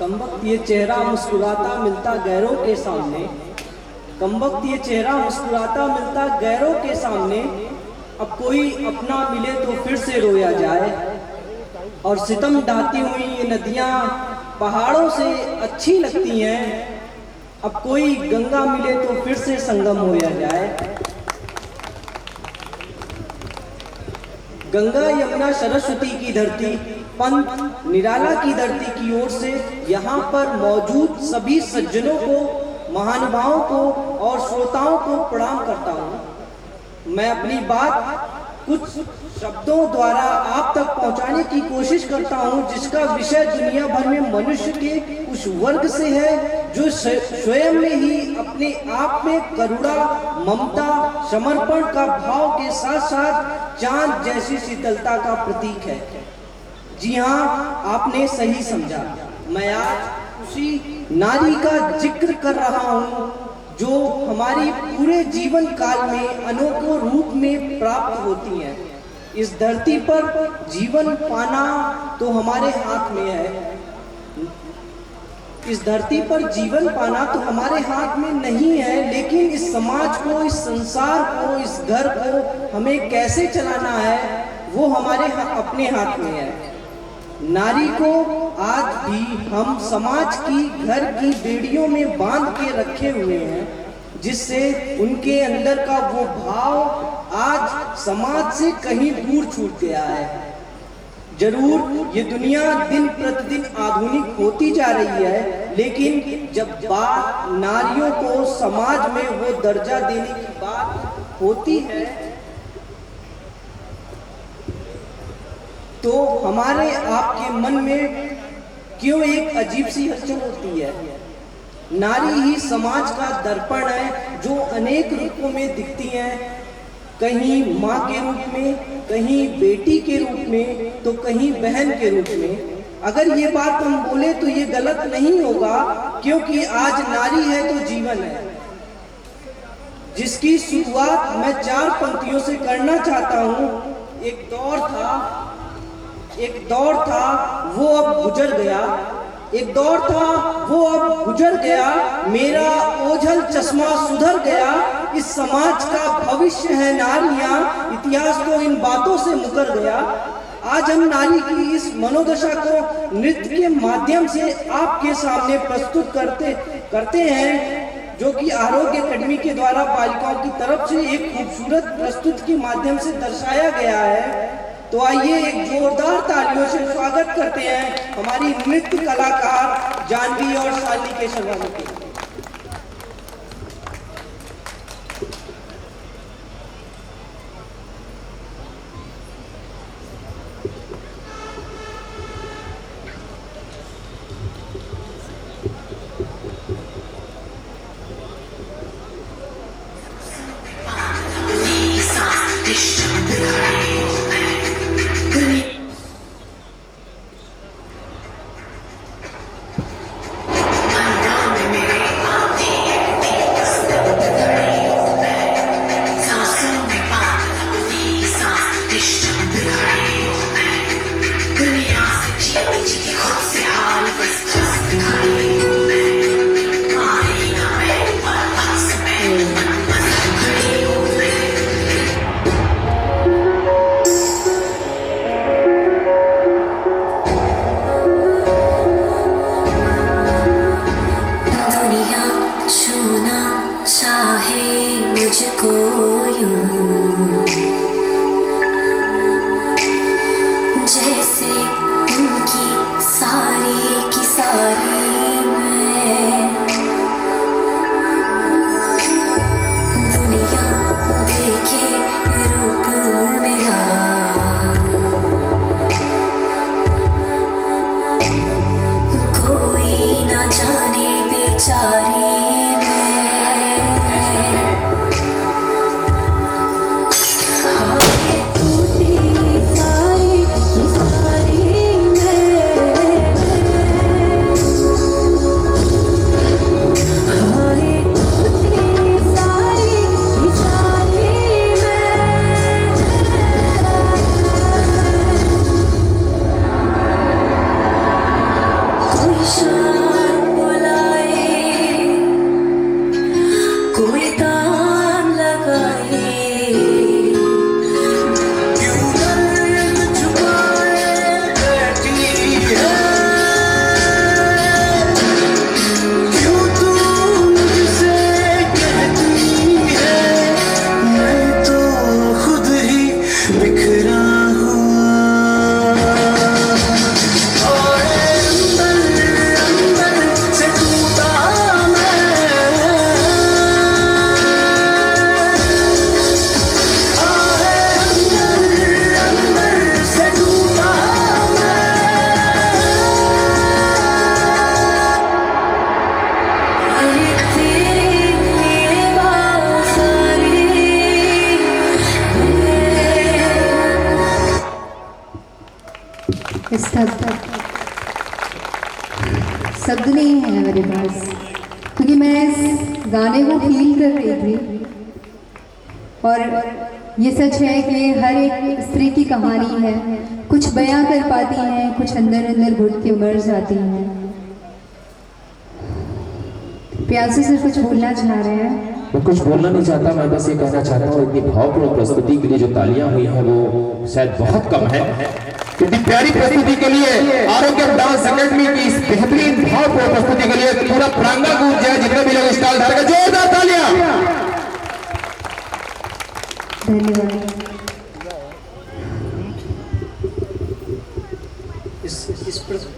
कमबख्त ये चेहरा मुस्कुराता मिलता गैरों के सामने, कमबख्त ये चेहरा मुस्कुराता मिलता गैरों के सामने। अब कोई अपना मिले तो फिर से रोया जाए, और सितम ढाती हुई ये नदियाँ पहाड़ों से अच्छी लगती हैं। अब कोई गंगा मिले तो फिर से संगम होया जाए। गंगा यमुना सरस्वती की धरती, पंत निराला की धरती की ओर से यहाँ पर मौजूद सभी सज्जनों को, महानुभावों को और श्रोताओं को प्रणाम करता हूँ। मैं अपनी बात कुछ शब्दों द्वारा आप तक पहुँचाने की कोशिश करता हूँ, जिसका विषय दुनिया भर में मनुष्य के उस वर्ग से है जो स्वयं में ही अपने आप में करुणा, ममता, समर्पण का भाव के साथ साथ चांद जैसी शीतलता का प्रतीक है। जी हाँ, आपने सही समझा। मैं आज उसी नारी का जिक्र कर रहा हूँ जो हमारी पूरे जीवन काल में अनोखे रूप में प्राप्त होती हैं। इस धरती पर जीवन पाना तो हमारे हाथ में है। इस धरती पर जीवन पाना तो हमारे हाथ में नहीं है, लेकिन इस समाज को, इस संसार को, इस घर को हमें कैसे चलाना है वो हमारे अपने हाथ में है। नारी को आज भी हम समाज की, घर की बेड़ियों में बांध के रखे हुए हैं, जिससे उनके अंदर का वो भाव आज समाज से कहीं दूर छूट गया है। जरूर ये दुनिया दिन प्रतिदिन आधुनिक होती जा रही है, लेकिन जब बात नारियों को समाज में वो दर्जा देने की बात होती है तो हमारे आपके मन में क्यों एक अजीब सी हलचल होती है। नारी ही समाज का दर्पण है, जो अनेक रूपों में दिखती हैं, कहीं माँ के रूप में, कहीं बेटी के रूप में, तो कहीं बहन के रूप में। अगर ये बात हम बोले तो ये गलत नहीं होगा, क्योंकि आज नारी है तो जीवन है, जिसकी शुरुआत मैं 4 पंक्तियों से करना चाहता हूँ। एक दौर था वो अब गुजर गया, एक दौर था वो अब गुजर गया, मेरा ओझल चश्मा सुधर गया। इस समाज का भविष्य है नारियां, इतिहास तो इन बातों से मुकर गया। आज हम नारी की इस मनोदशा को नृत्य के माध्यम से आपके सामने प्रस्तुत करते हैं, जो कि आरोग्य अकेडमी के द्वारा बालिकाओं की तरफ से एक खूबसूरत प्रस्तुत के माध्यम से दर्शाया गया है। तो आइए एक जोरदार तालियों से स्वागत करते हैं हमारी नृत्य कलाकार जानवी और शालिनी केशरवानी के। Shine. शब्द नहीं है मेरे पास, क्योंकि मैं इस गाने को फील कर रही थी। और ये सच है कि हर एक स्त्री की कहानी है, कुछ बयां कर पाती हैं, कुछ अंदर अंदर घुट के मर जाती हैं। प्यासे सर कुछ बोलना चाह रहे हैं? मैं कुछ बोलना नहीं चाहता, मैं बस ये कहना चाहता हूँ इतनी भावपूर्ण प्रस्तुति के लिए जो तालियां हुई हैं वो शायद बहुत कम है। इतनी प्यारी प्रस्तुति के लिए आरोग्य डांस अकेडमी की इस बेहतरीन भावपूर्ण प्रस्तुति के लिए पूरा प्रांगण गूंज जाए, जितने भी लोग स्टॉल धारक, जोरदार तालियां। धन्यवाद।